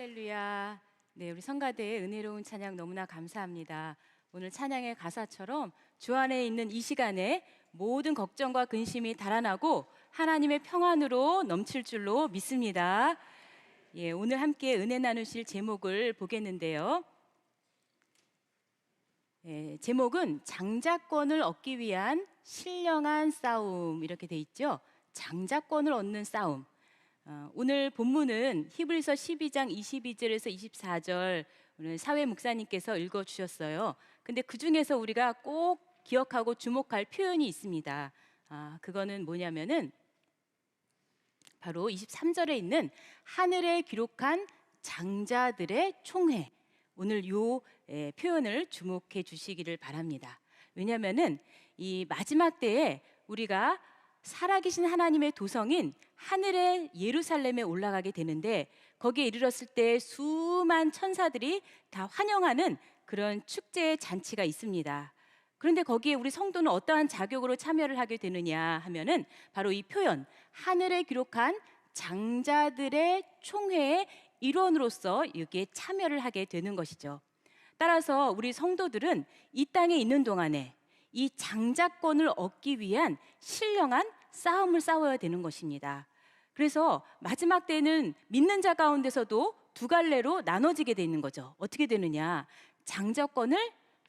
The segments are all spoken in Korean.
할렐루야. 네, 우리 성가대의 은혜로운 찬양 너무나 감사합니다. 오늘 찬양의 가사처럼 주 안에 있는 이 시간에 모든 걱정과 근심이 달아나고 하나님의 평안으로 넘칠 줄로 믿습니다. 예, 오늘 함께 은혜 나누실 제목을 보겠는데요. 제목은 장자권을 얻기 위한 신령한 싸움, 이렇게 돼 있죠. 장자권을 얻는 싸움. 오늘 본문은 히브리서 12장 22절에서 24절 오늘 사회 목사님께서 읽어주셨어요. 근데 그 중에서 우리가 꼭 기억하고 주목할 표현이 있습니다. 그거는 뭐냐면은 바로 23절에 있는 하늘에 기록한 장자들의 총회. 오늘 요 표현을 주목해 주시기를 바랍니다. 왜냐하면은 이 마지막 때에 우리가 살아계신 하나님의 도성인 하늘의 예루살렘에 올라가게 되는데, 거기에 이르렀을 때 수만 천사들이 다 환영하는 그런 축제의 잔치가 있습니다. 그런데 거기에 우리 성도는 어떠한 자격으로 참여를 하게 되느냐 하면은 바로 이 표현, 하늘에 기록한 장자들의 총회의 일원으로서 여기에 참여를 하게 되는 것이죠. 따라서 우리 성도들은 이 땅에 있는 동안에 이 장자권을 얻기 위한 신령한 싸움을 싸워야 되는 것입니다. 그래서 마지막 때는 믿는 자 가운데서도 두 갈래로 나눠지게 되는 거죠. 어떻게 되느냐? 장자권을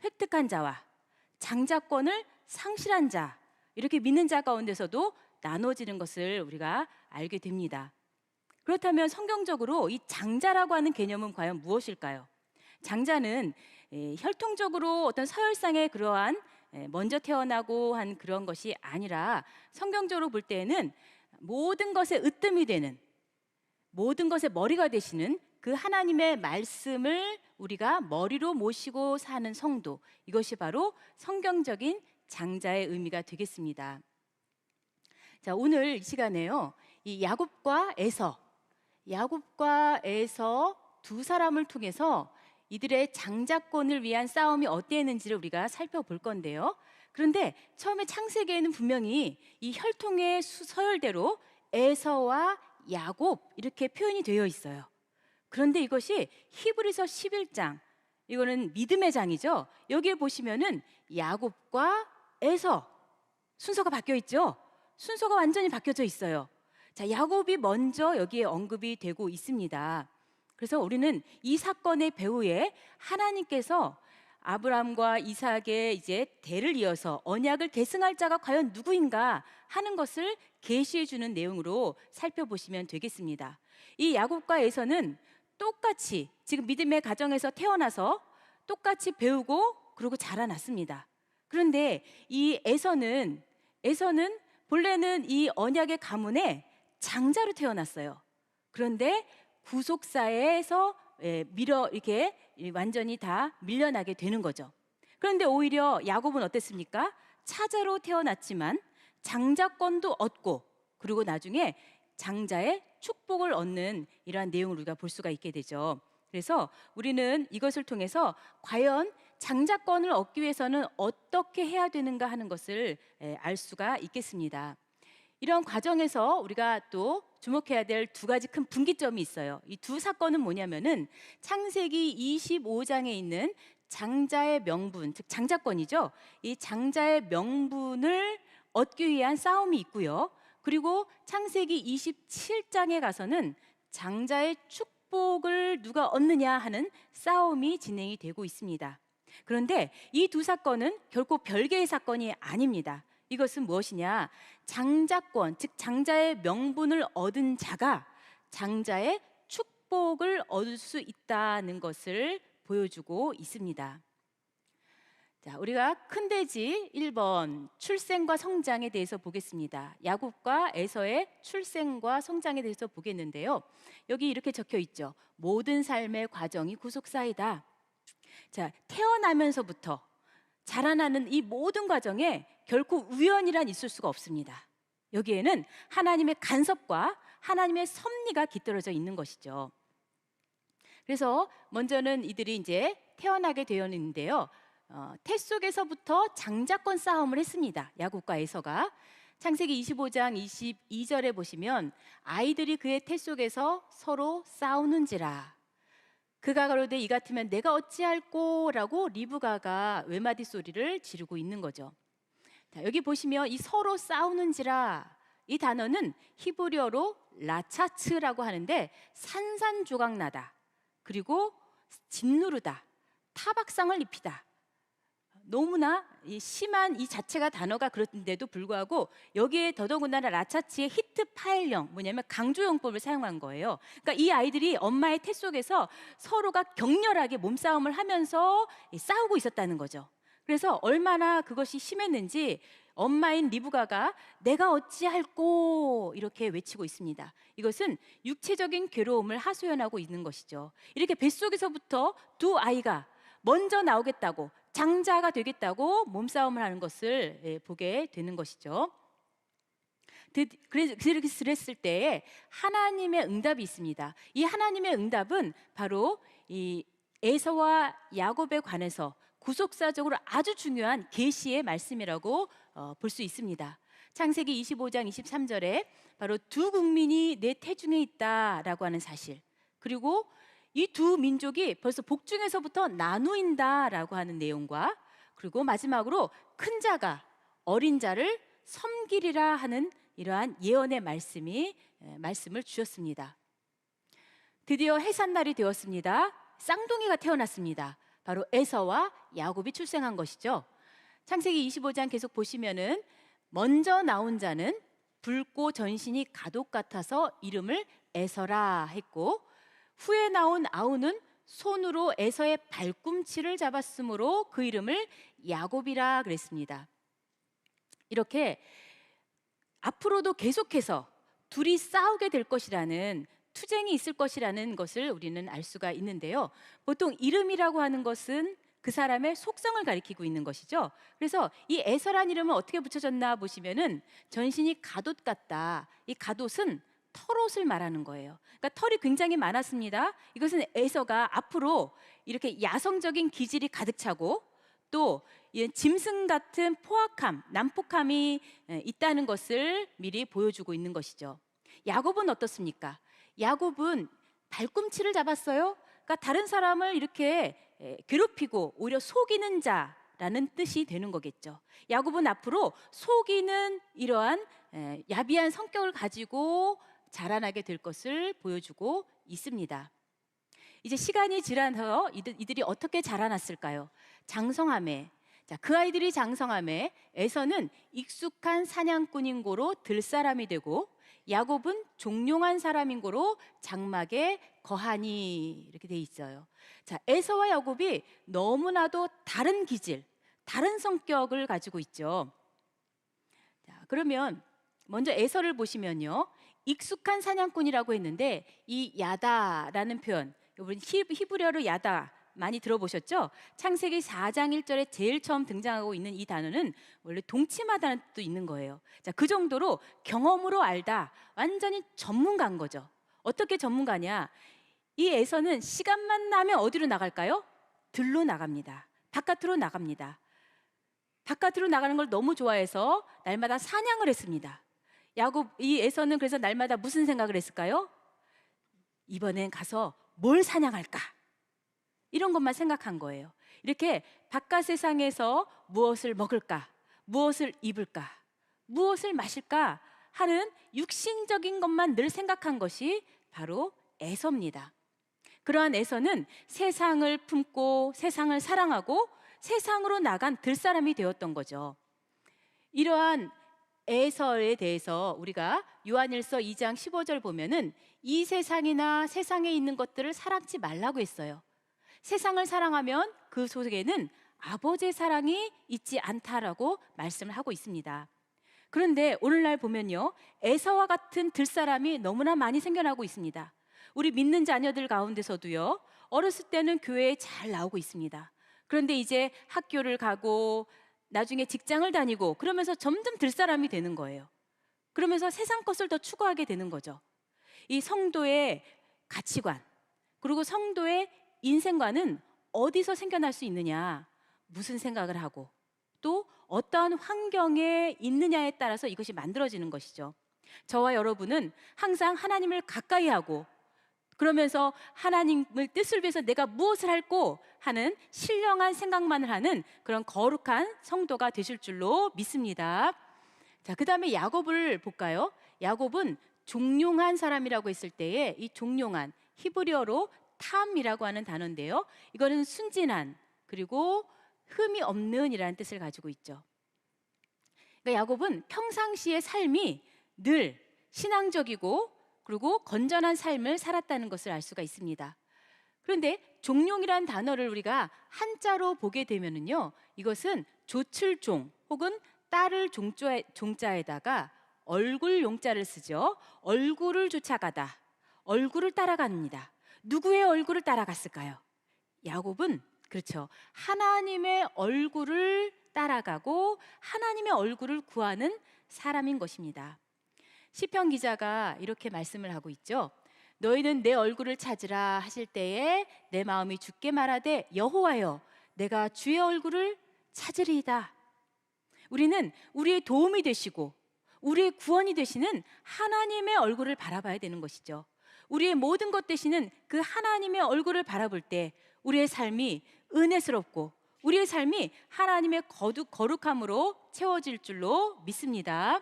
획득한 자와 장자권을 상실한 자, 이렇게 믿는 자 가운데서도 나눠지는 것을 우리가 알게 됩니다. 그렇다면 성경적으로 이 장자라고 하는 개념은 과연 무엇일까요? 장자는 혈통적으로 어떤 서열상의 그러한 먼저 태어나고 한 그런 것이 아니라, 성경적으로 볼 때에는 모든 것에 으뜸이 되는, 모든 것의 머리가 되시는 그 하나님의 말씀을 우리가 머리로 모시고 사는 성도, 이것이 바로 성경적인 장자의 의미가 되겠습니다. 자, 오늘 이 시간에요, 이 야곱과 에서 두 사람을 통해서 이들의 장자권을 위한 싸움이 어땠는지를 우리가 살펴볼 건데요. 그런데 처음에 창세기에는 분명히 이 혈통의 서열대로 에서와 야곱 이렇게 표현이 되어 있어요. 그런데 이것이 히브리서 11장, 이거는 믿음의 장이죠. 여기에 보시면은 야곱과 에서 순서가 바뀌어 있죠. 순서가 완전히 바뀌어져 있어요. 자, 야곱이 먼저 여기에 언급이 되고 있습니다. 그래서 우리는 이 사건의 배후에 하나님께서 아브라함과 이삭의 이제 대를 이어서 언약을 계승할 자가 과연 누구인가 하는 것을 계시해 주는 내용으로 살펴보시면 되겠습니다. 이 야곱과 에서는 똑같이 지금 믿음의 가정에서 태어나서 똑같이 배우고 그리고 자라났습니다. 그런데 이 에서는 본래는 이 언약의 가문에 장자로 태어났어요. 그런데 구속사에서 이렇게 완전히 다 밀려나게 되는 거죠. 그런데 오히려 야곱은 어땠습니까? 차자로 태어났지만 장자권도 얻고, 그리고 나중에 장자의 축복을 얻는 이러한 내용을 우리가 볼 수가 있게 되죠. 그래서 우리는 이것을 통해서 과연 장자권을 얻기 위해서는 어떻게 해야 되는가 하는 것을 알 수가 있겠습니다. 이런 과정에서 우리가 또 주목해야 될 두 가지 큰 분기점이 있어요. 이 두 사건은 뭐냐면은 창세기 25장에 있는 장자의 명분, 즉 장자권이죠. 이 장자의 명분을 얻기 위한 싸움이 있고요. 그리고 창세기 27장에 가서는 장자의 축복을 누가 얻느냐 하는 싸움이 진행이 되고 있습니다. 그런데 이 두 사건은 결코 별개의 사건이 아닙니다. 이것은 무엇이냐? 장자권, 즉 장자의 명분을 얻은 자가 장자의 축복을 얻을 수 있다는 것을 보여주고 있습니다. 자, 우리가 큰 돼지 1번 출생과 성장에 대해서 보겠습니다. 야곱과 에서의 출생과 성장에 대해서 보겠는데요. 여기 이렇게 적혀 있죠. 모든 삶의 과정이 구속사이다. 자, 태어나면서부터 자라나는 이 모든 과정에 결코 우연이란 있을 수가 없습니다. 여기에는 하나님의 간섭과 하나님의 섭리가 깃들어져 있는 것이죠. 그래서 먼저는 이들이 이제 태어나게 되었는데요. 태 속에서부터 장자권 싸움을 했습니다. 야곱과 에서가. 창세기 25장 22절에 보시면 아이들이 그의 태 속에서 서로 싸우는지라. 그가 가로되 이 같으면 내가 어찌할꼬라고 리브가가 외마디 소리를 지르고 있는 거죠. 자, 여기 보시면 이 서로 싸우는지라, 이 단어는 히브리어로 라차츠라고 하는데 산산조각나다, 그리고 짓누르다, 타박상을 입히다. 너무나 심한 이 자체가 단어가 그런데도 불구하고 여기에 더더군다나 라차치의 히트 파일형, 뭐냐면 강조용법을 사용한 거예요. 그러니까 이 아이들이 엄마의 태 속에서 서로가 격렬하게 몸싸움을 하면서 싸우고 있었다는 거죠. 그래서 얼마나 그것이 심했는지 엄마인 리브가가 내가 어찌할꼬 이렇게 외치고 있습니다. 이것은 육체적인 괴로움을 하소연하고 있는 것이죠. 이렇게 뱃속에서부터 두 아이가 먼저 나오겠다고, 장자가 되겠다고 몸싸움을 하는 것을 보게 되는 것이죠. 그랬을 때에 하나님의 응답이 있습니다. 이 하나님의 응답은 바로 이 에서와 야곱에 관해서 구속사적으로 아주 중요한 계시의 말씀이라고 볼 수 있습니다. 창세기 25장 23절에 바로 두 국민이 내 태중에 있다라고 하는 사실, 그리고 이 두 민족이 벌써 복중에서부터 나누인다라고 하는 내용과, 그리고 마지막으로 큰 자가 어린 자를 섬기리라 하는 이러한 예언의 말씀을 주셨습니다. 드디어 해산날이 되었습니다. 쌍둥이가 태어났습니다. 바로 에서와 야곱이 출생한 것이죠. 창세기 25장 계속 보시면은 먼저 나온 자는 붉고 전신이 가독 같아서 이름을 에서라 했고, 후에 나온 아우는 손으로 에서의 발꿈치를 잡았으므로 그 이름을 야곱이라 그랬습니다. 이렇게 앞으로도 계속해서 둘이 싸우게 될 것이라는, 투쟁이 있을 것이라는 것을 우리는 알 수가 있는데요. 보통 이름이라고 하는 것은 그 사람의 속성을 가리키고 있는 것이죠. 그래서 이 에서란 이름은 어떻게 붙여졌나 보시면은 전신이 가돛 같다. 이 가돛은 털옷을 말하는 거예요. 그러니까 털이 굉장히 많았습니다. 이것은 에서가 앞으로 이렇게 야성적인 기질이 가득 차고 또 짐승 같은 포악함, 난폭함이 있다는 것을 미리 보여주고 있는 것이죠. 야곱은 어떻습니까? 야곱은 발꿈치를 잡았어요. 그러니까 다른 사람을 이렇게 괴롭히고 오히려 속이는 자라는 뜻이 되는 거겠죠. 야곱은 앞으로 속이는 이러한 야비한 성격을 가지고 자라나게 될 것을 보여주고 있습니다. 이제 시간이 지나서 이들이 어떻게 자라났을까요? 장성함에, 자, 그 아이들이 장성함에 에서는 익숙한 사냥꾼인 고로 들사람이 되고, 야곱은 종용한 사람인 고로 장막에 거하니, 이렇게 돼 있어요. 자, 에서와 야곱이 너무나도 다른 기질, 다른 성격을 가지고 있죠. 자, 그러면 먼저 에서를 보시면요, 익숙한 사냥꾼이라고 했는데 이 야다라는 표현, 여러분 히브리어로 야다 많이 들어보셨죠? 창세기 4장 1절에 제일 처음 등장하고 있는 이 단어는 원래 동침하다는 뜻도 있는 거예요. 자, 그 정도로 경험으로 알다, 완전히 전문가인 거죠. 어떻게 전문가냐? 이 에서는 시간만 나면 어디로 나갈까요? 들로 나갑니다. 바깥으로 나갑니다. 바깥으로 나가는 걸 너무 좋아해서 날마다 사냥을 했습니다. 이 에서는 그래서 날마다 무슨 생각을 했을까요? 이번엔 가서 뭘 사냥할까? 이런 것만 생각한 거예요. 이렇게 바깥 세상에서 무엇을 먹을까? 무엇을 입을까? 무엇을 마실까? 하는 육신적인 것만 늘 생각한 것이 바로 에서입니다. 그러한 에서는 세상을 품고 세상을 사랑하고 세상으로 나간 들사람이 되었던 거죠. 이러한 에서에 대해서 우리가 요한일서 2장 15절 보면은 이 세상이나 세상에 있는 것들을 사랑치 말라고 했어요. 세상을 사랑하면 그 속에는 아버지의 사랑이 있지 않다라고 말씀을 하고 있습니다. 그런데 오늘날 보면요, 에서와 같은 들사람이 너무나 많이 생겨나고 있습니다. 우리 믿는 자녀들 가운데서도요, 어렸을 때는 교회에 잘 나오고 있습니다. 그런데 이제 학교를 가고 나중에 직장을 다니고 그러면서 점점 들사람이 되는 거예요. 그러면서 세상 것을 더 추구하게 되는 거죠. 이 성도의 가치관, 그리고 성도의 인생관은 어디서 생겨날 수 있느냐, 무슨 생각을 하고 또 어떠한 환경에 있느냐에 따라서 이것이 만들어지는 것이죠. 저와 여러분은 항상 하나님을 가까이 하고 그러면서 하나님의 뜻을 위해서 내가 무엇을 할고 하는 신령한 생각만을 하는 그런 거룩한 성도가 되실 줄로 믿습니다. 자, 그다음에 야곱을 볼까요? 야곱은 종용한 사람이라고 했을 때에 이 종용한 히브리어로 탐이라고 하는 단어인데요. 이거는 순진한 그리고 흠이 없는이라는 뜻을 가지고 있죠. 그러니까 야곱은 평상시의 삶이 늘 신앙적이고 그리고 건전한 삶을 살았다는 것을 알 수가 있습니다. 그런데 종용이라는 단어를 우리가 한자로 보게 되면은요, 이것은 조칠종 혹은 딸을 종자에다가 얼굴 용자를 쓰죠. 얼굴을 쫓아가다, 얼굴을 따라갑니다. 누구의 얼굴을 따라갔을까요? 야곱은 그렇죠. 하나님의 얼굴을 따라가고 하나님의 얼굴을 구하는 사람인 것입니다. 시편 기자가 이렇게 말씀을 하고 있죠. 너희는 내 얼굴을 찾으라 하실 때에 내 마음이 주께 말하되 여호와여 내가 주의 얼굴을 찾으리이다. 우리는 우리의 도움이 되시고 우리의 구원이 되시는 하나님의 얼굴을 바라봐야 되는 것이죠. 우리의 모든 것 되시는 그 하나님의 얼굴을 바라볼 때 우리의 삶이 은혜스럽고 우리의 삶이 하나님의 거룩함으로 채워질 줄로 믿습니다.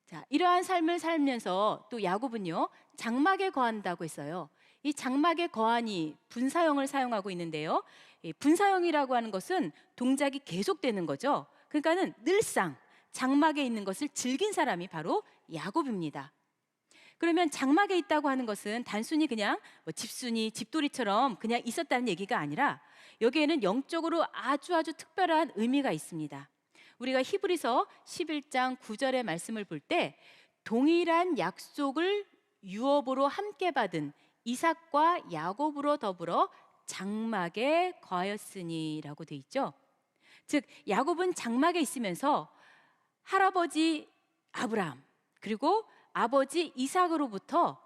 자, 이러한 삶을 살면서 또 야곱은요, 장막에 거한다고 했어요. 이 장막에 거하니 분사형을 사용하고 있는데요. 이 분사형이라고 하는 것은 동작이 계속되는 거죠. 그러니까는 늘상 장막에 있는 것을 즐긴 사람이 바로 야곱입니다. 그러면 장막에 있다고 하는 것은 단순히 그냥 집순이, 집돌이처럼 그냥 있었다는 얘기가 아니라 여기에는 영적으로 아주 특별한 의미가 있습니다. 우리가 히브리서 11장 9절의 말씀을 볼 때 동일한 약속을 유업으로 함께 받은 이삭과 야곱으로 더불어 장막에 거하였으니라고 돼 있죠. 즉 야곱은 장막에 있으면서 할아버지 아브라함 그리고 아버지 이삭으로부터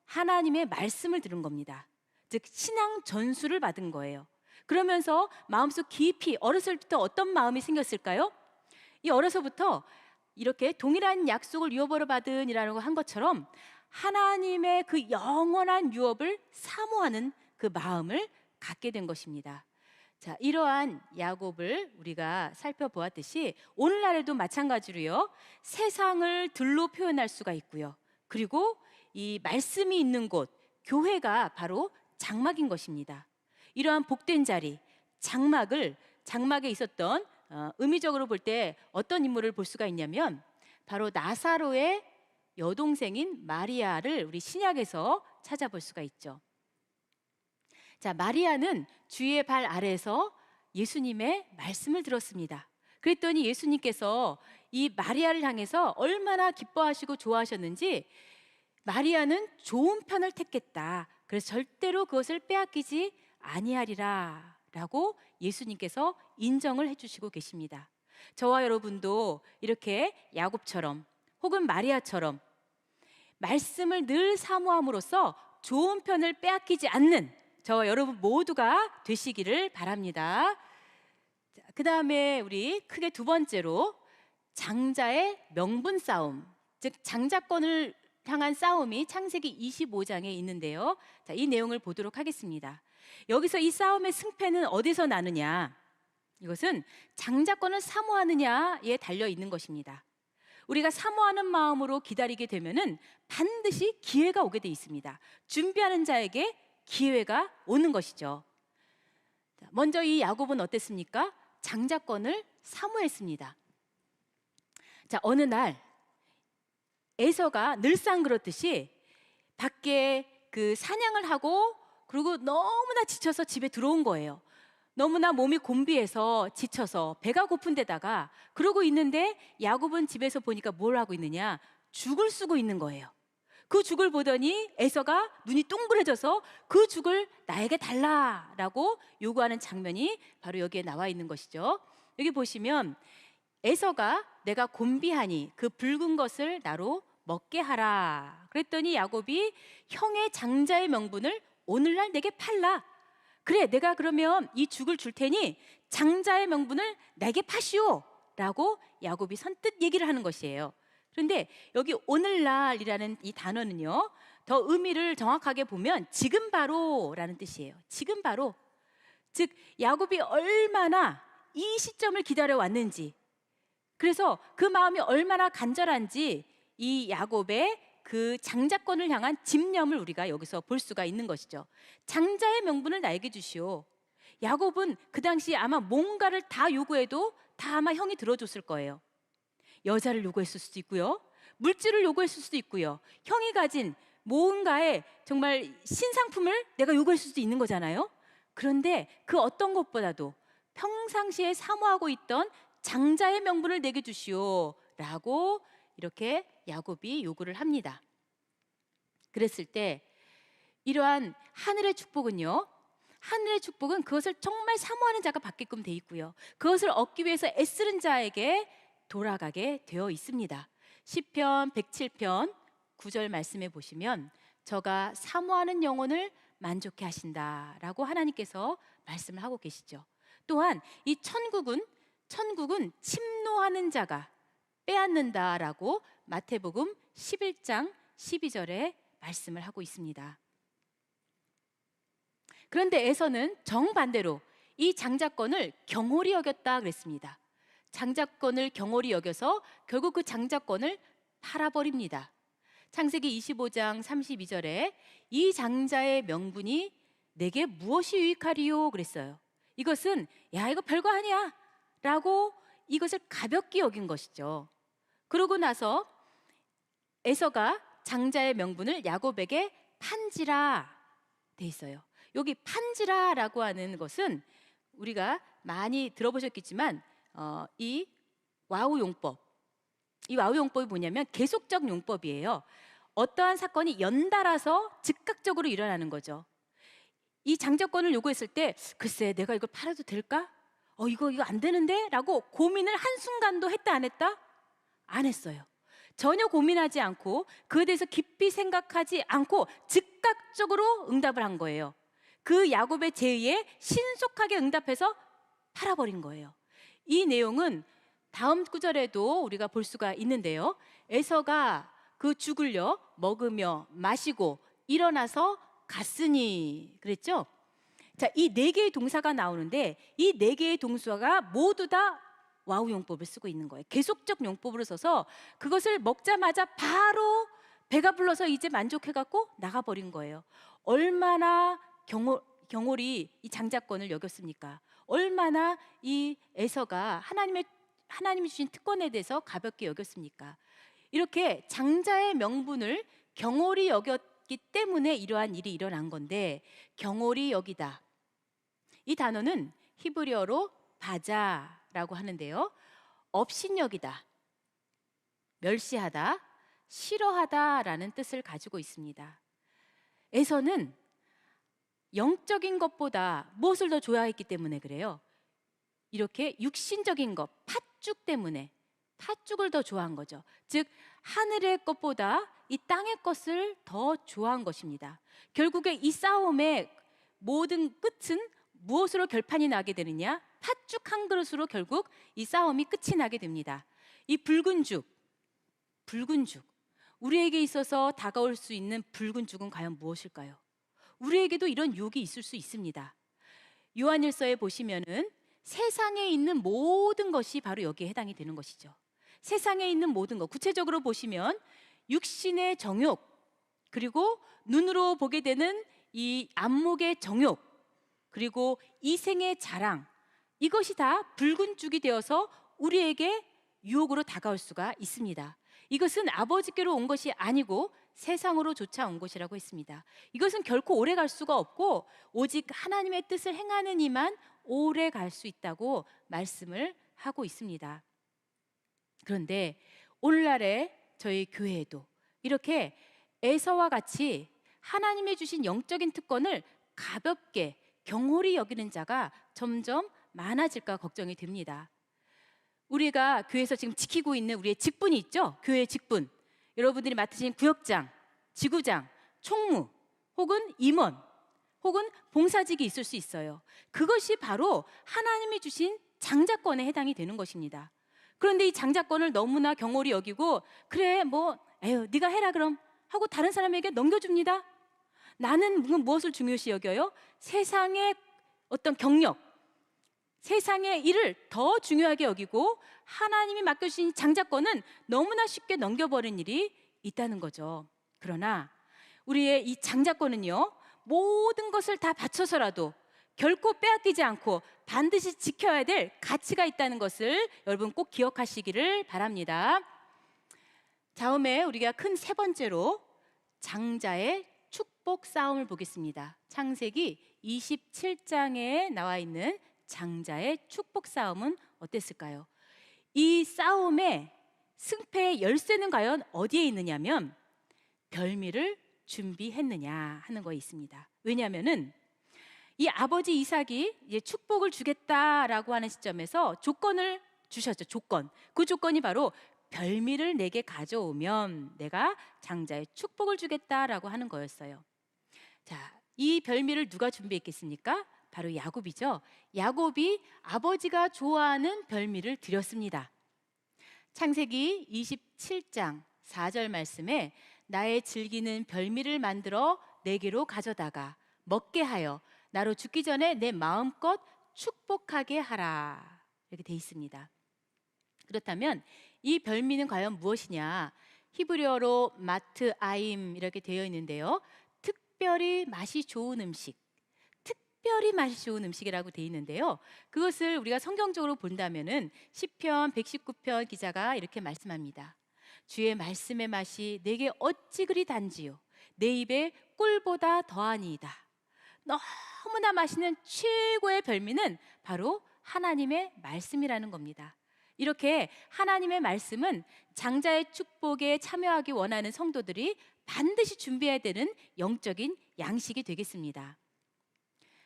하나님의 말씀을 들은 겁니다. 즉 신앙 전수를 받은 거예요. 그러면서 마음속 깊이 어렸을 때부터 어떤 마음이 생겼을까요? 이 어려서부터 이렇게 동일한 약속을 유업으로 받은이라고 한 것처럼 하나님의 그 영원한 유업을 사모하는 그 마음을 갖게 된 것입니다. 자, 이러한 야곱을 우리가 살펴보았듯이 오늘날에도 마찬가지로요, 세상을 들로 표현할 수가 있고요. 그리고 이 말씀이 있는 곳, 교회가 바로 장막인 것입니다. 이러한 복된 자리, 장막에 있었던 의미적으로 볼 때 어떤 인물을 볼 수가 있냐면 바로 나사로의 여동생인 마리아를 우리 신약에서 찾아볼 수가 있죠. 자, 마리아는 주의 발 아래에서 예수님의 말씀을 들었습니다. 그랬더니 예수님께서 이 마리아를 향해서 얼마나 기뻐하시고 좋아하셨는지 마리아는 좋은 편을 택했다. 그래서 절대로 그것을 빼앗기지 아니하리라 라고 예수님께서 인정을 해주시고 계십니다. 저와 여러분도 이렇게 야곱처럼 혹은 마리아처럼 말씀을 늘 사모함으로써 좋은 편을 빼앗기지 않는 저와 여러분 모두가 되시기를 바랍니다. 그 다음에 우리 크게 두 번째로 장자의 명분 싸움, 즉 장자권을 향한 싸움이 창세기 25장에 있는데요. 자, 이 내용을 보도록 하겠습니다. 여기서 이 싸움의 승패는 어디서 나느냐? 이것은 장자권을 사모하느냐에 달려 있는 것입니다. 우리가 사모하는 마음으로 기다리게 되면은 반드시 기회가 오게 돼 있습니다. 준비하는 자에게 기회가 오는 것이죠. 먼저 이 야곱은 어땠습니까? 장자권을 사모했습니다. 자, 어느 날 에서가 늘상 그렇듯이 밖에 그 사냥을 하고 그리고 너무나 지쳐서 집에 들어온 거예요. 너무나 몸이 곤비해서 지쳐서 배가 고픈 데다가 그러고 있는데 야곱은 집에서 보니까 뭘 하고 있느냐? 죽을 쓰고 있는 거예요. 그 죽을 보더니 에서가 눈이 둥그레져서 그 죽을 나에게 달라라고 요구하는 장면이 바로 여기에 나와 있는 것이죠. 여기 보시면 에서가 내가 곤비하니 그 붉은 것을 나로 먹게 하라. 그랬더니 야곱이 형의 장자의 명분을 오늘날 내게 팔라. 그래, 내가 그러면 이 죽을 줄 테니 장자의 명분을 내게 파시오 라고 야곱이 선뜻 얘기를 하는 것이에요. 그런데 여기 오늘날이라는 이 단어는요, 더 의미를 정확하게 보면 지금 바로라는 뜻이에요. 지금 바로. 즉 야곱이 얼마나 이 시점을 기다려 왔는지, 그래서 그 마음이 얼마나 간절한지 이 야곱의 그 장자권을 향한 집념을 우리가 여기서 볼 수가 있는 것이죠. 장자의 명분을 나에게 주시오. 야곱은 그 당시 아마 뭔가를 다 요구해도 다 아마 형이 들어줬을 거예요. 여자를 요구했을 수도 있고요, 물질을 요구했을 수도 있고요, 형이 가진 뭔가의 정말 신상품을 내가 요구했을 수도 있는 거잖아요. 그런데 그 어떤 것보다도 평상시에 사모하고 있던 장자의 명분을 내게 주시오 라고 이렇게 야곱이 요구를 합니다. 그랬을 때 이러한 하늘의 축복은요, 하늘의 축복은 그것을 정말 사모하는 자가 받게끔 돼 있고요, 그것을 얻기 위해서 애쓰는 자에게 돌아가게 되어 있습니다. 시편 107편 9절 말씀에 보시면 저가 사모하는 영혼을 만족해 하신다라고 하나님께서 말씀을 하고 계시죠. 또한 이 천국은 침노하는 자가 빼앗는다라고 마태복음 11장 12절에 말씀을 하고 있습니다. 그런데 에서는 정반대로 이 장자권을 경홀히 여겼다 그랬습니다. 장자권을 경홀히 여겨서 결국 그 장자권을 팔아버립니다. 창세기 25장 32절에 이 장자의 명분이 내게 무엇이 유익하리요 그랬어요. 이것은 야 이거 별거 아니야 라고 이것을 가볍게 여긴 것이죠. 그러고 나서 에서가 장자의 명분을 야곱에게 판지라 돼 있어요. 여기 판지라라고 하는 것은 우리가 많이 들어보셨겠지만 이 와우 용법, 이 와우 용법이 뭐냐면 계속적 용법이에요. 어떠한 사건이 연달아서 즉각적으로 일어나는 거죠. 이 장자권을 요구했을 때 글쎄 내가 이걸 팔아도 될까? 이거 안 되는데? 라고 고민을 한순간도 했다 안 했다? 안 했어요. 전혀 고민하지 않고 그에 대해서 깊이 생각하지 않고 즉각적으로 응답을 한 거예요. 그 야곱의 제의에 신속하게 응답해서 팔아버린 거예요. 이 내용은 다음 구절에도 우리가 볼 수가 있는데요, 에서가 그 죽을려 먹으며 마시고 일어나서 갔으니 그랬죠. 자, 이 네 개의 동사가 나오는데 이 네 개의 동사가 모두 다 와우 용법을 쓰고 있는 거예요. 계속적 용법으로 써서 그것을 먹자마자 바로 배가 불러서 이제 만족해갖고 나가버린 거예요. 얼마나 경홀히 이 장자권을 여겼습니까? 얼마나 이 에서가 하나님이 주신 특권에 대해서 가볍게 여겼습니까? 이렇게 장자의 명분을 경홀히 여겼기 때문에 이러한 일이 일어난 건데, 경홀히 여기다, 이 단어는 히브리어로 바자라고 하는데요, 업신여기다, 멸시하다, 싫어하다라는 뜻을 가지고 있습니다. 에서는 영적인 것보다 무엇을 더 좋아했기 때문에 그래요. 이렇게 육신적인 것, 팥죽 때문에 팥죽을 더 좋아한 거죠. 즉 하늘의 것보다 이 땅의 것을 더 좋아한 것입니다. 결국에 이 싸움의 모든 끝은 무엇으로 결판이 나게 되느냐? 팥죽 한 그릇으로 결국 이 싸움이 끝이 나게 됩니다. 이 붉은 죽, 우리에게 있어서 다가올 수 있는 붉은 죽은 과연 무엇일까요? 우리에게도 이런 유혹이 있을 수 있습니다. 요한일서에 보시면은 세상에 있는 모든 것이 바로 여기에 해당이 되는 것이죠. 세상에 있는 모든 것, 구체적으로 보시면 육신의 정욕, 그리고 눈으로 보게 되는 이 안목의 정욕, 그리고 이생의 자랑, 이것이 다 붉은 죽이 되어서 우리에게 유혹으로 다가올 수가 있습니다. 이것은 아버지께로 온 것이 아니고 세상으로 쫓아온 것이라고 했습니다. 이것은 결코 오래 갈 수가 없고 오직 하나님의 뜻을 행하는 이만 오래 갈 수 있다고 말씀을 하고 있습니다. 그런데 오늘날의 저희 교회에도 이렇게 에서와 같이 하나님의 주신 영적인 특권을 가볍게 경홀히 여기는 자가 점점 많아질까 걱정이 됩니다. 우리가 교회에서 지금 지키고 있는 우리의 직분이 있죠? 교회의 직분, 여러분들이 맡으신 구역장, 지구장, 총무, 혹은 임원, 혹은 봉사직이 있을 수 있어요. 그것이 바로 하나님이 주신 장자권에 해당이 되는 것입니다. 그런데 이 장자권을 너무나 경홀히 여기고, 그래 뭐 에휴 네가 해라 그럼, 하고 다른 사람에게 넘겨줍니다. 나는 무엇을 중요시 여겨요? 세상의 어떤 경력, 세상의 일을 더 중요하게 여기고 하나님이 맡겨주신 장자권은 너무나 쉽게 넘겨버린 일이 있다는 거죠. 그러나 우리의 이 장자권은요, 모든 것을 다 바쳐서라도 결코 빼앗기지 않고 반드시 지켜야 될 가치가 있다는 것을 여러분 꼭 기억하시기를 바랍니다. 다음에 우리가 큰 세 번째로 장자의 축복 싸움을 보겠습니다. 창세기 27장에 나와 있는 장자의 축복 싸움은 어땠을까요? 이 싸움의 승패의 열쇠는 과연 어디에 있느냐면 별미를 준비했느냐 하는 거에 있습니다. 왜냐하면은 이 아버지 이삭이 이제 축복을 주겠다라고 하는 시점에서 조건을 주셨죠. 조건. 그 조건이 바로 별미를 내게 가져오면 내가 장자의 축복을 주겠다라고 하는 거였어요. 자, 이 별미를 누가 준비했겠습니까? 바로 야곱이죠. 야곱이 아버지가 좋아하는 별미를 드렸습니다. 창세기 27장 4절 말씀에 나의 즐기는 별미를 만들어 내게로 가져다가 먹게 하여 나로 죽기 전에 내 마음껏 축복하게 하라, 이렇게 돼 있습니다. 그렇다면 이 별미는 과연 무엇이냐? 히브리어로 마트 아임 이렇게 되어 있는데요, 특별히 맛이 좋은 음식, 특별히 맛이 좋은 음식이라고 되어 있는데요, 그것을 우리가 성경적으로 본다면은 시편 119편 기자가 이렇게 말씀합니다. 주의 말씀의 맛이 내게 어찌 그리 단지요, 내 입에 꿀보다 더하니이다. 너무나 맛있는 최고의 별미는 바로 하나님의 말씀이라는 겁니다. 이렇게 하나님의 말씀은 장자의 축복에 참여하기 원하는 성도들이 반드시 준비해야 되는 영적인 양식이 되겠습니다.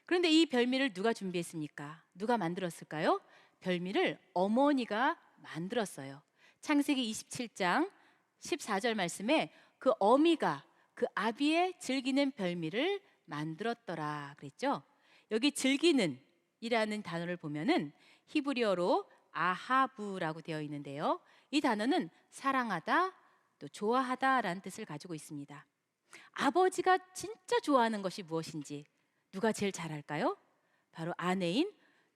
그런데 이 별미를 누가 준비했습니까? 누가 만들었을까요? 별미를 어머니가 만들었어요. 창세기 27장 14절 말씀에 그 어미가 그 아비의 즐기는 별미를 만들었더라 그랬죠. 여기 즐기는 이라는 단어를 보면은 히브리어로 아하부라고 되어 있는데요, 이 단어는 사랑하다, 또 좋아하다라는 뜻을 가지고 있습니다. 아버지가 진짜 좋아하는 것이 무엇인지 누가 제일 잘 알까요? 바로 아내인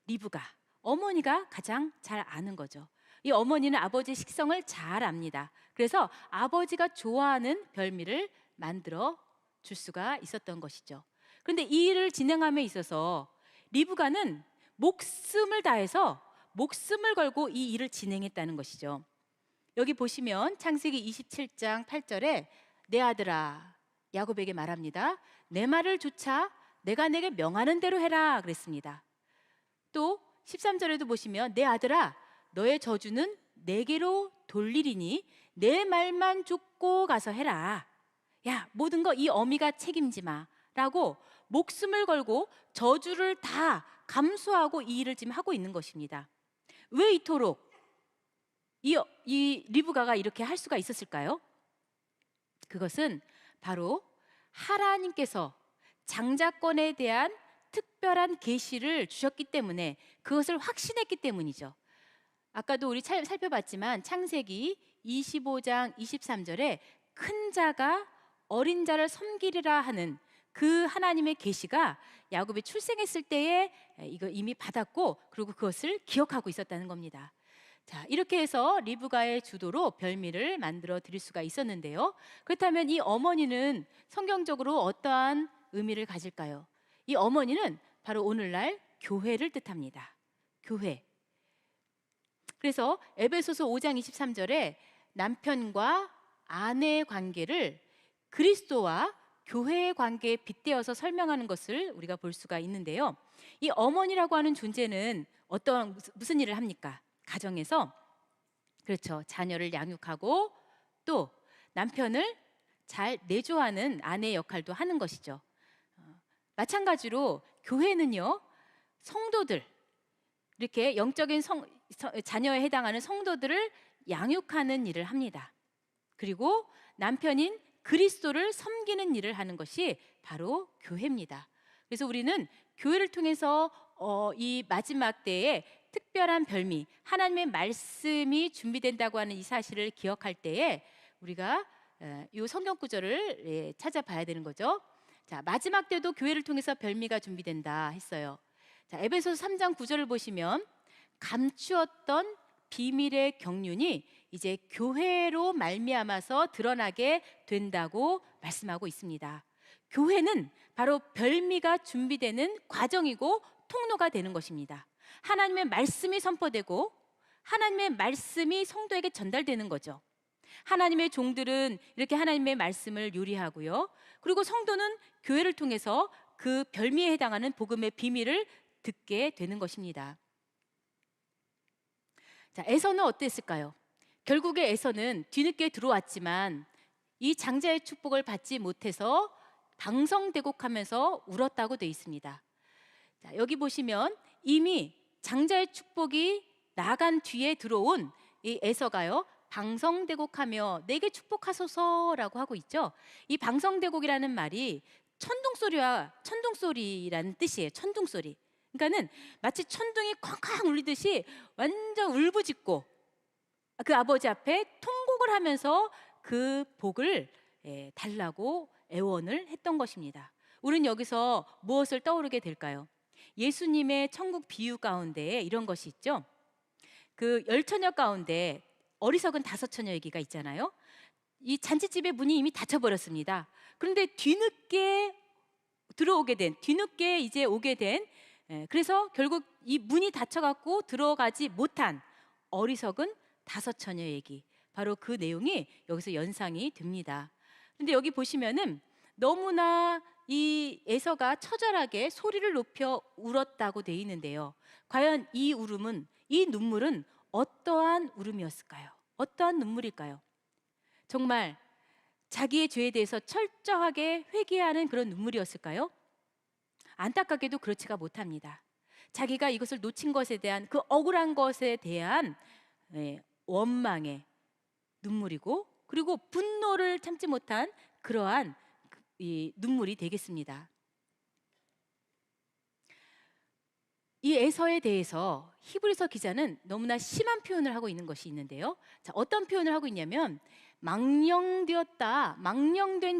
리브가, 어머니가 가장 잘 아는 거죠. 이 어머니는 아버지의 식성을 잘 압니다. 그래서 아버지가 좋아하는 별미를 만들어 줄 수가 있었던 것이죠. 그런데 이 일을 진행함에 있어서 리브가는 목숨을 다해서 목숨을 걸고 이 일을 진행했다는 것이죠. 여기 보시면 창세기 27장 8절에 내 아들아, 야곱에게 말합니다. 내 말을 조차 내가 내게 명하는 대로 해라 그랬습니다. 또 13절에도 보시면 내 아들아, 너의 저주는 내게로 돌리리니 내 말만 좇고 가서 해라. 야, 모든 거 이 어미가 책임지 마 라고 목숨을 걸고 저주를 다 감수하고 이 일을 지금 하고 있는 것입니다. 왜 이토록 이 리브가가 이렇게 할 수가 있었을까요? 그것은 바로 하나님께서 장자권에 대한 특별한 계시를 주셨기 때문에, 그것을 확신했기 때문이죠. 아까도 우리 살펴봤지만 창세기 25장 23절에 큰 자가 어린 자를 섬기리라 하는 그 하나님의 계시가 야곱이 출생했을 때에 이거 이미 받았고, 그리고 그것을 기억하고 있었다는 겁니다. 자, 이렇게 해서 리브가의 주도로 별미를 만들어 드릴 수가 있었는데요, 그렇다면 이 어머니는 성경적으로 어떠한 의미를 가질까요? 이 어머니는 바로 오늘날 교회를 뜻합니다. 교회. 그래서 에베소서 5장 23절에 남편과 아내의 관계를 그리스도와 교회의 관계에 빗대어서 설명하는 것을 우리가 볼 수가 있는데요, 이 어머니라고 하는 존재는 무슨 일을 합니까? 가정에서, 그렇죠, 자녀를 양육하고 또 남편을 잘 내조하는 아내의 역할도 하는 것이죠. 마찬가지로 교회는요, 성도들, 이렇게 영적인 자녀에 해당하는 성도들을 양육하는 일을 합니다. 그리고 남편인 그리스도를 섬기는 일을 하는 것이 바로 교회입니다. 그래서 우리는 교회를 통해서 이 마지막 때에 특별한 별미, 하나님의 말씀이 준비된다고 하는 이 사실을 기억할 때에 우리가 이 성경 구절을 찾아봐야 되는 거죠. 자, 마지막 때도 교회를 통해서 별미가 준비된다 했어요. 자, 에베소서 3장 9절을 보시면 감추었던 비밀의 경륜이 이제 교회로 말미암아서 드러나게 된다고 말씀하고 있습니다. 교회는 바로 별미가 준비되는 과정이고 통로가 되는 것입니다. 하나님의 말씀이 선포되고 하나님의 말씀이 성도에게 전달되는 거죠. 하나님의 종들은 이렇게 하나님의 말씀을 요리하고요. 그리고 성도는 교회를 통해서 그 별미에 해당하는 복음의 비밀을 듣게 되는 것입니다. 자, 에서는 어땠을까요? 결국에 에서는 뒤늦게 들어왔지만 이 장자의 축복을 받지 못해서 방성대곡하면서 울었다고 되어 있습니다. 자, 여기 보시면 이미 장자의 축복이 나간 뒤에 들어온 이 에서가요, 방성대곡하며 내게 축복하소서라고 하고 있죠. 이 방성대곡이라는 말이 천둥소리라는 뜻이에요. 천둥소리. 그러니까는 마치 천둥이 쾅쾅 울리듯이 완전 울부짖고 그 아버지 앞에 통곡을 하면서 그 복을 달라고 애원을 했던 것입니다. 우리는 여기서 무엇을 떠오르게 될까요? 예수님의 천국 비유 가운데 이런 것이 있죠. 그 10처녀 가운데 어리석은 5처녀 얘기가 있잖아요. 이 잔치집의 문이 이미 닫혀버렸습니다. 그런데 뒤늦게 이제 오게 된, 그래서 결국 이 문이 닫혀갖고 들어가지 못한 어리석은 5처녀 얘기, 바로 그 내용이 여기서 연상이 됩니다. 그런데 여기 보시면은 너무나 이 에서가 처절하게 소리를 높여 울었다고 돼 있는데요. 과연 이 눈물은 어떠한 울음이었을까요? 어떠한 눈물일까요? 정말 자기의 죄에 대해서 철저하게 회개하는 그런 눈물이었을까요? 안타깝게도 그렇지가 못합니다. 자기가 이것을 놓친 것에 대한 그 억울한 것에 대한 원망의 눈물이고, 그리고 분노를 참지 못한 그러한 이 눈물이 되겠습니다. 이 에서에 대해서 히브리서 기자는 너무나 심한 표현을 하고 있는 것이 있는데요. 자, 어떤 표현을 하고 있냐면 망령된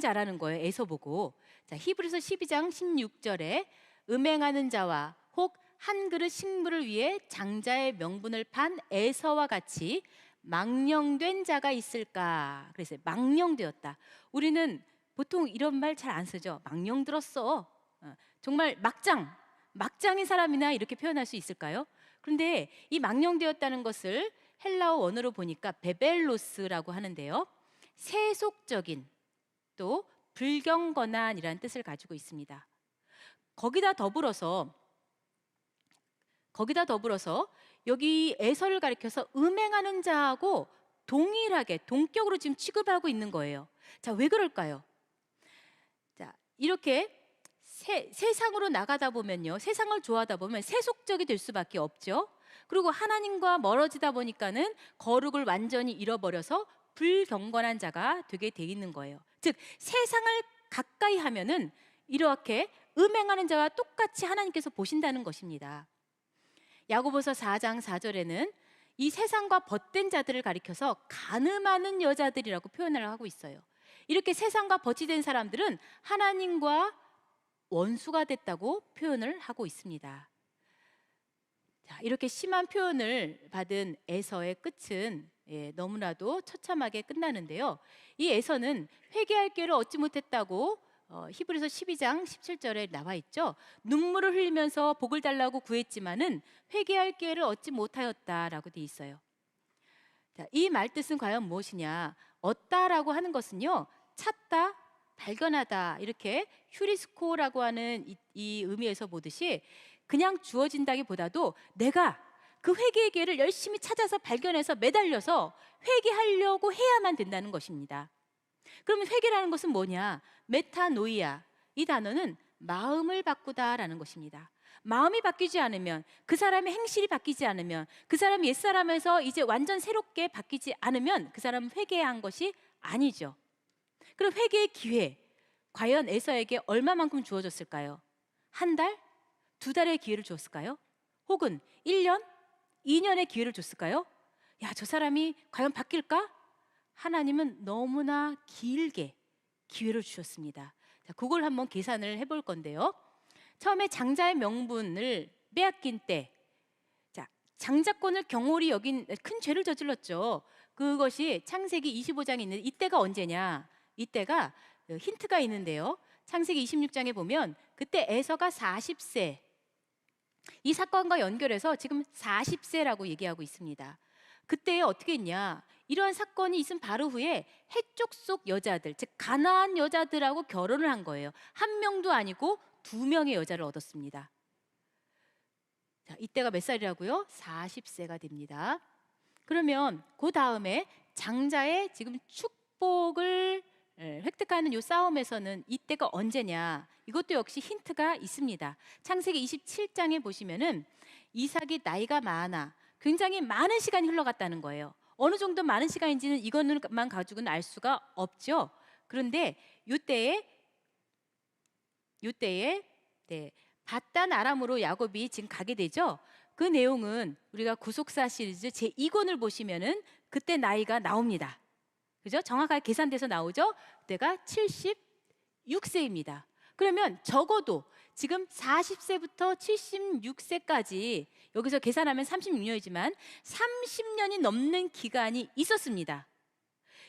자라는 거예요. 에서 보고. 자, 히브리서 12장 16절에 음행하는 자와 혹 한 그릇 식물을 위해 장자의 명분을 판 에서와 같이 망령된 자가 있을까? 그래서 망령되었다. 우리는 보통 이런 말 잘 안 쓰죠. 망령들었어. 정말 막장인 사람이나 이렇게 표현할 수 있을까요? 그런데 이 망령되었다는 것을 헬라어 원어로 보니까 베벨로스라고 하는데요. 세속적인, 또 불경건한이라는 뜻을 가지고 있습니다. 거기다 더불어서 여기 에서를 가리켜서 음행하는 자하고 동일하게 동격으로 지금 취급하고 있는 거예요. 자, 왜 그럴까요? 자, 이렇게 세상으로 나가다 보면요, 세상을 좋아하다 보면 세속적이 될 수밖에 없죠. 그리고 하나님과 멀어지다 보니까는 거룩을 완전히 잃어버려서 불경건한 자가 되게 돼 있는 거예요. 즉, 세상을 가까이 하면은 이렇게 음행하는 자와 똑같이 하나님께서 보신다는 것입니다. 야고보서 4장 4절에는 이 세상과 벗된 자들을 가리켜서 간음하는 여자들이라고 표현을 하고 있어요. 이렇게 세상과 벗이 된 사람들은 하나님과 원수가 됐다고 표현을 하고 있습니다. 자, 이렇게 심한 표현을 받은 에서의 끝은 너무나도 처참하게 끝나는데요. 이 에서는 회개할 기회를 얻지 못했다고 히브리서 12장 17절에 나와 있죠. 눈물을 흘리면서 복을 달라고 구했지만은 회개할 기회를 얻지 못하였다라고 돼 있어요. 자, 이 말뜻은 과연 무엇이냐? 얻다라고 하는 것은요, 찾다, 발견하다, 이렇게 휴리스코라고 하는 이 의미에서 보듯이 그냥 주어진다기보다도 내가 그 회개의 기회를 열심히 찾아서 발견해서 매달려서 회개하려고 해야만 된다는 것입니다. 그러면 회개라는 것은 뭐냐? 메타노이아, 이 단어는 마음을 바꾸다라는 것입니다. 마음이 바뀌지 않으면, 그 사람의 행실이 바뀌지 않으면, 그 사람이 옛사람에서 이제 완전 새롭게 바뀌지 않으면 그 사람은 회개한 것이 아니죠. 그럼 회개의 기회, 과연 에서에게 얼마만큼 주어졌을까요? 한 달? 2달의 기회를 줬을까요? 혹은 1년? 2년의 기회를 줬을까요? 야, 저 사람이 과연 바뀔까? 하나님은 너무나 길게 기회를 주셨습니다. 자, 그걸 한번 계산을 해볼 건데요. 처음에 장자의 명분을 빼앗긴 때, 자, 장자권을 경홀히 여긴 큰 죄를 저질렀죠. 그것이 창세기 25장에 있는 이때가 언제냐? 이때가 힌트가 있는데요. 창세기 26장에 보면 그때 에서가 40세, 이 사건과 연결해서 지금 40세라고 얘기하고 있습니다. 그때 어떻게 했냐? 이러한 사건이 있은 바로 후에 해족 속 여자들, 즉 가나안 여자들하고 결혼을 한 거예요. 한 명도 아니고 2명의 여자를 얻었습니다. 자, 이때가 몇 살이라고요? 40세가 됩니다. 그러면 그 다음에 장자의 지금 축복을 획득하는 이 싸움에서는 이때가 언제냐? 이것도 역시 힌트가 있습니다. 창세기 27장에 보시면은 이삭이 나이가 많아 굉장히 많은 시간이 흘러갔다는 거예요. 어느 정도 많은 시간인지는 이것만 가지고는 알 수가 없죠. 그런데 이때에 바단 아람으로 야곱이 지금 가게 되죠. 그 내용은 우리가 구속사 시리즈 제2권을 보시면은 그때 나이가 나옵니다. 그죠? 정확하게 계산돼서 나오죠. 그때가 76세입니다. 그러면 적어도 지금 40세부터 76세까지 여기서 계산하면 36년이지만 30년이 넘는 기간이 있었습니다.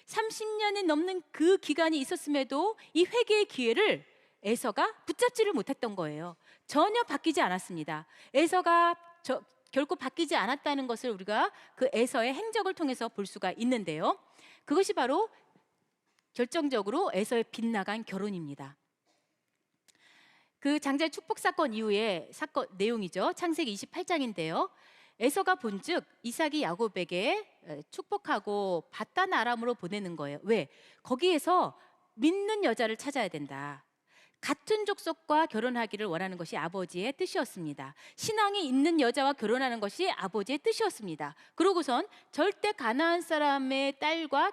30년이 넘는 그 기간이 있었음에도 이 회개의 기회를 에서가 붙잡지를 못했던 거예요. 전혀 바뀌지 않았습니다. 에서가 결코 바뀌지 않았다는 것을 우리가 그 에서의 행적을 통해서 볼 수가 있는데요. 그것이 바로 결정적으로 에서의 빗나간 결혼입니다. 그 장자의 축복 사건 이후의 사건 내용이죠. 창세기 28장인데요. 에서가 본즉 이삭이 야곱에게 축복하고 바단 아람으로 보내는 거예요. 왜? 거기에서 믿는 여자를 찾아야 된다. 같은 족속과 결혼하기를 원하는 것이 아버지의 뜻이었습니다. 신앙이 있는 여자와 결혼하는 것이 아버지의 뜻이었습니다. 그러고선 절대 가나안 사람의 딸과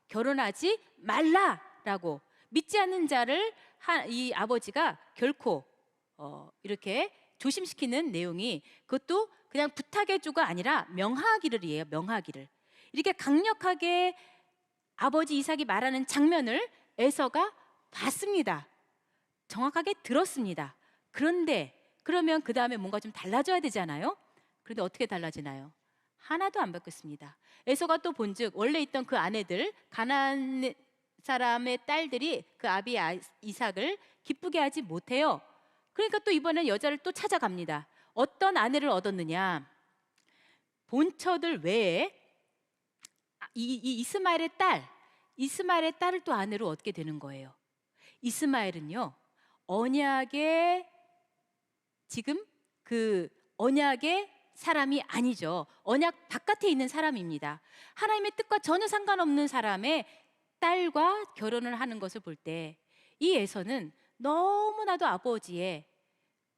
결혼하지 말라라고 믿지 않는 자를 이 아버지가 결코 이렇게 조심시키는 내용이, 그것도 그냥 부탁해주가 아니라 명하기를이에요. 명하기를. 이렇게 강력하게 아버지 이삭이 말하는 장면을 에서가 봤습니다. 정확하게 들었습니다. 그런데 그러면 그 다음에 뭔가 좀 달라져야 되잖아요. 그런데 어떻게 달라지나요? 하나도 안 바뀌었습니다. 에서가 또 본즉 원래 있던 그 아내들, 가나안 사람의 딸들이 그 아비 이삭을 기쁘게 하지 못해요. 그러니까 또 이번엔 여자를 또 찾아갑니다. 어떤 아내를 얻었느냐? 본처들 외에 이 이스마엘의 딸을 또 아내로 얻게 되는 거예요. 이스마엘은요, 언약의 지금 그 언약의 사람이 아니죠. 언약 바깥에 있는 사람입니다. 하나님의 뜻과 전혀 상관없는 사람의 딸과 결혼을 하는 것을 볼 때 이 에서는 너무나도 아버지의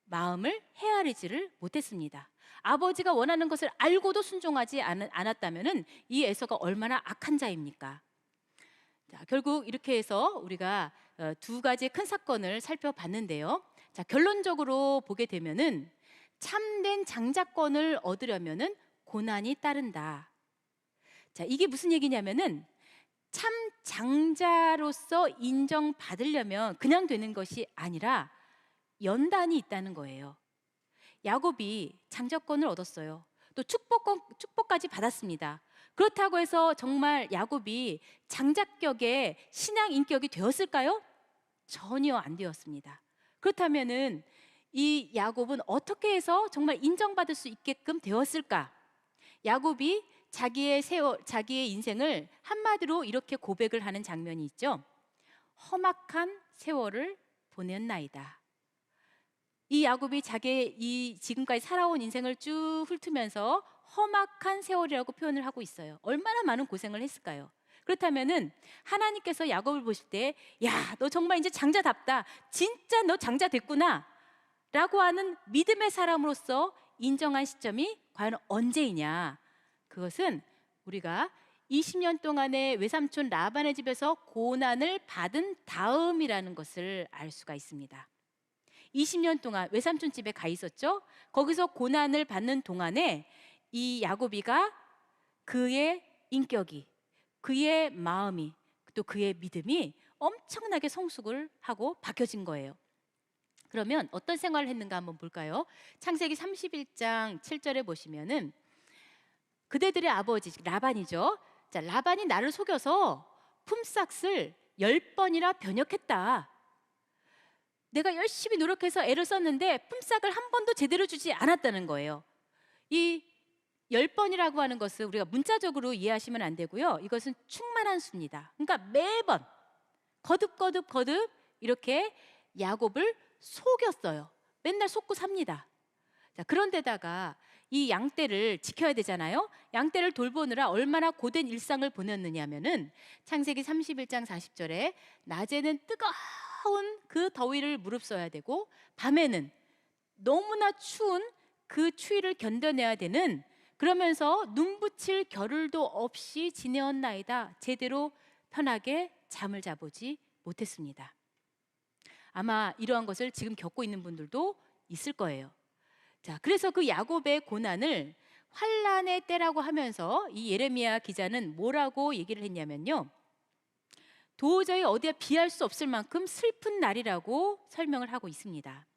마음을 헤아리지를 못했습니다. 아버지가 원하는 것을 알고도 순종하지 않았다면 이 에서가 얼마나 악한 자입니까? 자, 결국 이렇게 해서 우리가 두 가지 큰 사건을 살펴봤는데요. 자, 결론적으로 보게 되면은 참된 장자권을 얻으려면은 고난이 따른다. 자, 이게 무슨 얘기냐면은 참 장자로서 인정받으려면 그냥 되는 것이 아니라 연단이 있다는 거예요. 야곱이 장자권을 얻었어요. 또 축복까지 받았습니다. 그렇다고 해서 정말 야곱이 장자격의 신앙 인격이 되었을까요? 전혀 안 되었습니다. 그렇다면은 이 야곱은 어떻게 해서 정말 인정받을 수 있게끔 되었을까? 야곱이 자기의 인생을 한마디로 이렇게 고백을 하는 장면이 있죠. 험악한 세월을 보냈나이다. 이 야곱이 자기의 이 지금까지 살아온 인생을 쭉 훑으면서 험악한 세월이라고 표현을 하고 있어요. 얼마나 많은 고생을 했을까요? 그렇다면은 하나님께서 야곱을 보실 때, 야, 너 정말 이제 장자답다. 진짜 너 장자 됐구나. 라고 하는 믿음의 사람으로서 인정한 시점이 과연 언제이냐? 그것은 우리가 20년 동안의 외삼촌 라반의 집에서 고난을 받은 다음이라는 것을 알 수가 있습니다. 20년 동안 외삼촌 집에 가 있었죠. 거기서 고난을 받는 동안에 이 야곱이가 그의 인격이, 그의 마음이 또 그의 믿음이 엄청나게 성숙을 하고 바뀌어진 거예요. 그러면 어떤 생활을 했는가 한번 볼까요? 창세기 31장 7절에 보시면은 그대들의 아버지 라반이죠. 자, 라반이 나를 속여서 품삯을 10번이나 변역했다. 내가 열심히 노력해서 애를 썼는데 품삯을 한 번도 제대로 주지 않았다는 거예요. 이 10번이라고 하는 것은 우리가 문자적으로 이해하시면 안 되고요. 이것은 충만한 수입니다. 그러니까 매번 거듭 이렇게 야곱을 속였어요. 맨날 속고 삽니다. 자, 그런데다가 이 양떼를 지켜야 되잖아요. 양떼를 돌보느라 얼마나 고된 일상을 보냈느냐면은 창세기 31장 40절에 낮에는 뜨거운 그 더위를 무릅써야 되고 밤에는 너무나 추운 그 추위를 견뎌내야 되는, 그러면서 눈붙일 겨를도 없이 지내었나이다. 제대로 편하게 잠을 자보지 못했습니다. 아마 이러한 것을 지금 겪고 있는 분들도 있을 거예요. 자, 그래서 그 야곱의 고난을 환난의 때라고 하면서 이 예레미야 기자는 뭐라고 얘기를 했냐면요, 도저히 어디에 비할 수 없을 만큼 슬픈 날이라고 설명을 하고 있습니다.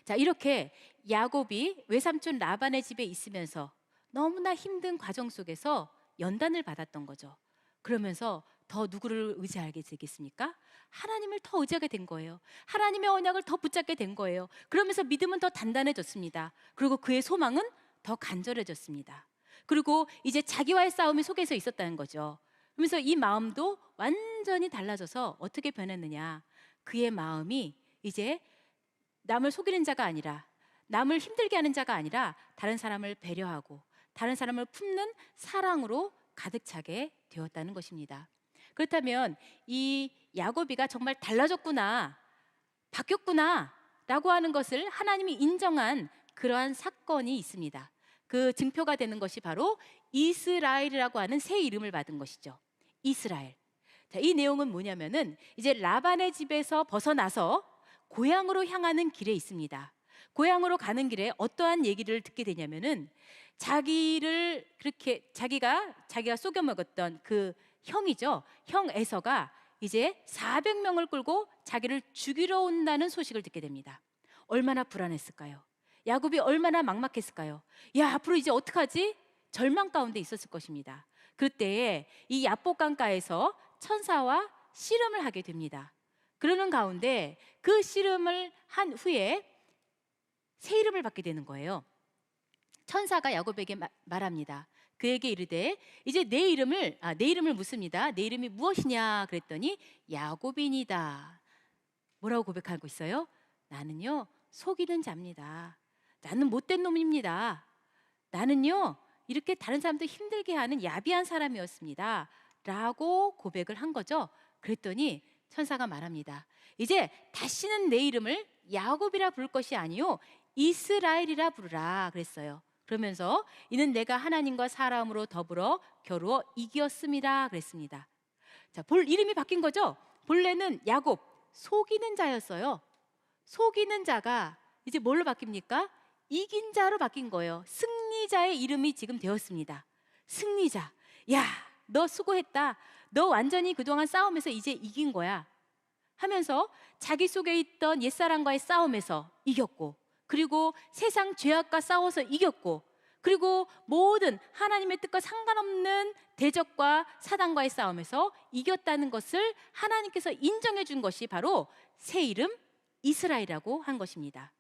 자, 이렇게 야곱이 외삼촌 라반의 집에 있으면서 너무나 힘든 과정 속에서 연단을 받았던 거죠. 그러면서 더 누구를 의지하게 되겠습니까? 하나님을 더 의지하게 된 거예요. 하나님의 언약을 더 붙잡게 된 거예요. 그러면서 믿음은 더 단단해졌습니다. 그리고 그의 소망은 더 간절해졌습니다. 그리고 이제 자기와의 싸움이 속에서 있었다는 거죠. 그러면서 이 마음도 완전히 달라져서 어떻게 변했느냐, 그의 마음이 이제 남을 속이는 자가 아니라, 남을 힘들게 하는 자가 아니라 다른 사람을 배려하고 다른 사람을 품는 사랑으로 가득 차게 되었다는 것입니다. 그렇다면 이 야곱이가 정말 달라졌구나, 바뀌었구나 라고 하는 것을 하나님이 인정한 그러한 사건이 있습니다. 그 증표가 되는 것이 바로 이스라엘이라고 하는 새 이름을 받은 것이죠. 이스라엘. 자, 이 내용은 뭐냐면은 이제 라반의 집에서 벗어나서 고향으로 향하는 길에 있습니다. 고향으로 가는 길에 어떠한 얘기를 듣게 되냐면은 자기를 그렇게 자기가 속여 먹었던 그 형이죠. 형 에서가 이제 400명을 끌고 자기를 죽이러 온다는 소식을 듣게 됩니다. 얼마나 불안했을까요? 야곱이 얼마나 막막했을까요? 야, 앞으로 이제 어떡하지? 절망 가운데 있었을 것입니다. 그때에 이 야복강가에서 천사와 씨름을 하게 됩니다. 그러는 가운데 그 씨름을 한 후에 새 이름을 받게 되는 거예요. 천사가 야곱에게 말합니다. 그에게 이르되 이제 내 이름을 묻습니다. 내 이름이 무엇이냐 그랬더니 야곱이니다. 뭐라고 고백하고 있어요? 나는요 속이는 자입니다. 나는 못된 놈입니다. 나는요 이렇게 다른 사람들 힘들게 하는 야비한 사람이었습니다 라고 고백을 한 거죠. 그랬더니 천사가 말합니다. 이제 다시는 내 이름을 야곱이라 부를 것이 아니요 이스라엘이라 부르라 그랬어요. 그러면서 이는 내가 하나님과 사람으로 더불어 겨루어 이겼습니다 그랬습니다. 자, 볼 이름이 바뀐 거죠. 본래는 야곱, 속이는 자였어요. 속이는 자가 이제 뭘로 바뀝니까? 이긴 자로 바뀐 거예요. 승리자의 이름이 지금 되었습니다. 승리자. 야, 너 수고했다. 너 완전히 그동안 싸움에서 이제 이긴 거야 하면서 자기 속에 있던 옛사람과의 싸움에서 이겼고, 그리고 세상 죄악과 싸워서 이겼고, 그리고 모든 하나님의 뜻과 상관없는 대적과 사단과의 싸움에서 이겼다는 것을 하나님께서 인정해 준 것이 바로 새 이름 이스라엘이라고 한 것입니다.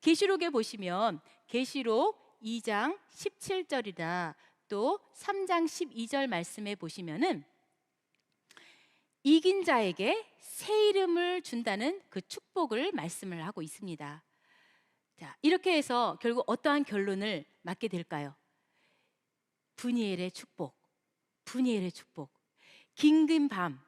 계시록에 보시면 계시록 2장 17절이나 또 3장 12절 말씀에 보시면은 이긴 자에게 새 이름을 준다는 그 축복을 말씀을 하고 있습니다. 자, 이렇게 해서 결국 어떠한 결론을 맞게 될까요? 분이엘의 축복, 분이엘의 축복. 긴긴 밤,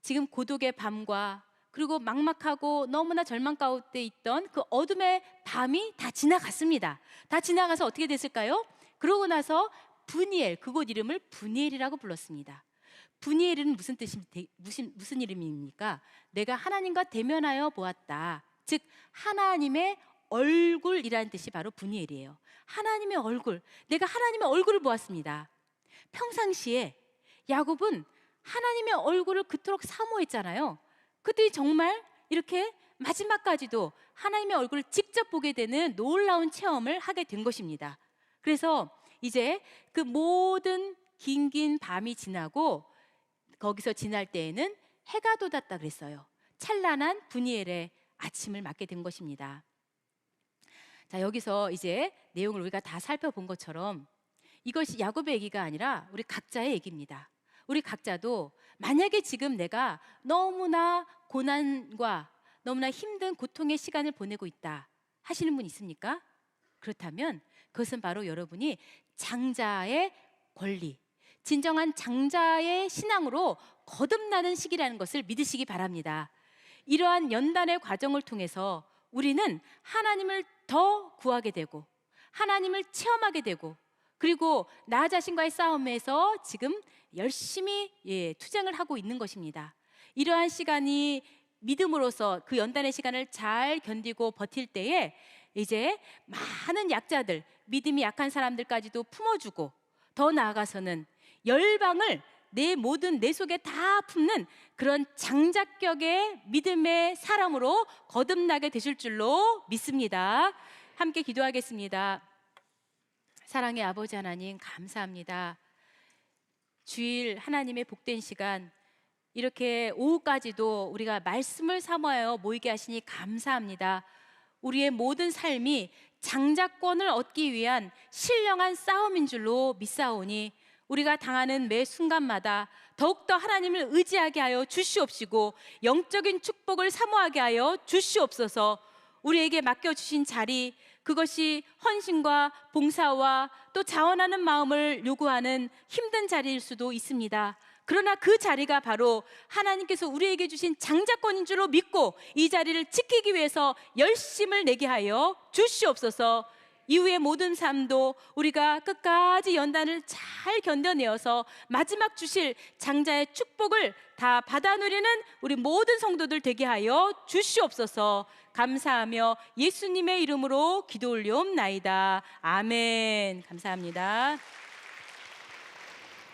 지금 고독의 밤과 그리고 막막하고 너무나 절망 가운데 있던 그 어둠의 밤이 다 지나갔습니다. 다 지나가서 어떻게 됐을까요? 그러고 나서 분이엘, 그곳 이름을 분이엘이라고 불렀습니다. 분이엘은 무슨 이름입니까? 내가 하나님과 대면하여 보았다. 즉 하나님의 얼굴이라는 뜻이 바로 분이엘이에요. 하나님의 얼굴, 내가 하나님의 얼굴을 보았습니다. 평상시에 야곱은 하나님의 얼굴을 그토록 사모했잖아요. 그때 정말 이렇게 마지막까지도 하나님의 얼굴을 직접 보게 되는 놀라운 체험을 하게 된 것입니다. 그래서 이제 그 모든 긴 밤이 지나고 거기서 지날 때에는 해가 돋았다 그랬어요. 찬란한 분이엘의 아침을 맞게 된 것입니다. 자, 여기서 이제 내용을 우리가 다 살펴본 것처럼 이것이 야곱의 얘기가 아니라 우리 각자의 얘기입니다. 우리 각자도 만약에 지금 내가 너무나 고난과 너무나 힘든 고통의 시간을 보내고 있다 하시는 분 있습니까? 그렇다면 그것은 바로 여러분이 장자의 권리, 진정한 장자의 신앙으로 거듭나는 시기라는 것을 믿으시기 바랍니다. 이러한 연단의 과정을 통해서 우리는 하나님을 더 구하게 되고 하나님을 체험하게 되고 그리고 나 자신과의 싸움에서 지금 열심히 투쟁을 하고 있는 것입니다. 이러한 시간이 믿음으로써 그 연단의 시간을 잘 견디고 버틸 때에 이제 많은 약자들, 믿음이 약한 사람들까지도 품어주고 더 나아가서는 열방을 내 속에 다 품는 그런 장작격의 믿음의 사람으로 거듭나게 되실 줄로 믿습니다. 함께 기도하겠습니다. 사랑의 아버지 하나님, 감사합니다. 주일 하나님의 복된 시간, 이렇게 오후까지도 우리가 말씀을 사모하여 모이게 하시니 감사합니다. 우리의 모든 삶이 장자권을 얻기 위한 신령한 싸움인 줄로 믿사오니 우리가 당하는 매 순간마다 더욱더 하나님을 의지하게 하여 주시옵시고 영적인 축복을 사모하게 하여 주시옵소서. 우리에게 맡겨주신 자리, 그것이 헌신과 봉사와 또 자원하는 마음을 요구하는 힘든 자리일 수도 있습니다. 그러나 그 자리가 바로 하나님께서 우리에게 주신 장자권인 줄로 믿고 이 자리를 지키기 위해서 열심을 내게 하여 주시옵소서. 이후의 모든 삶도 우리가 끝까지 연단을 잘 견뎌내어서 마지막 주실 장자의 축복을 다 받아 누리는 우리 모든 성도들 되게 하여 주시옵소서. 감사하며 예수님의 이름으로 기도 올리옵나이다. 아멘. 감사합니다.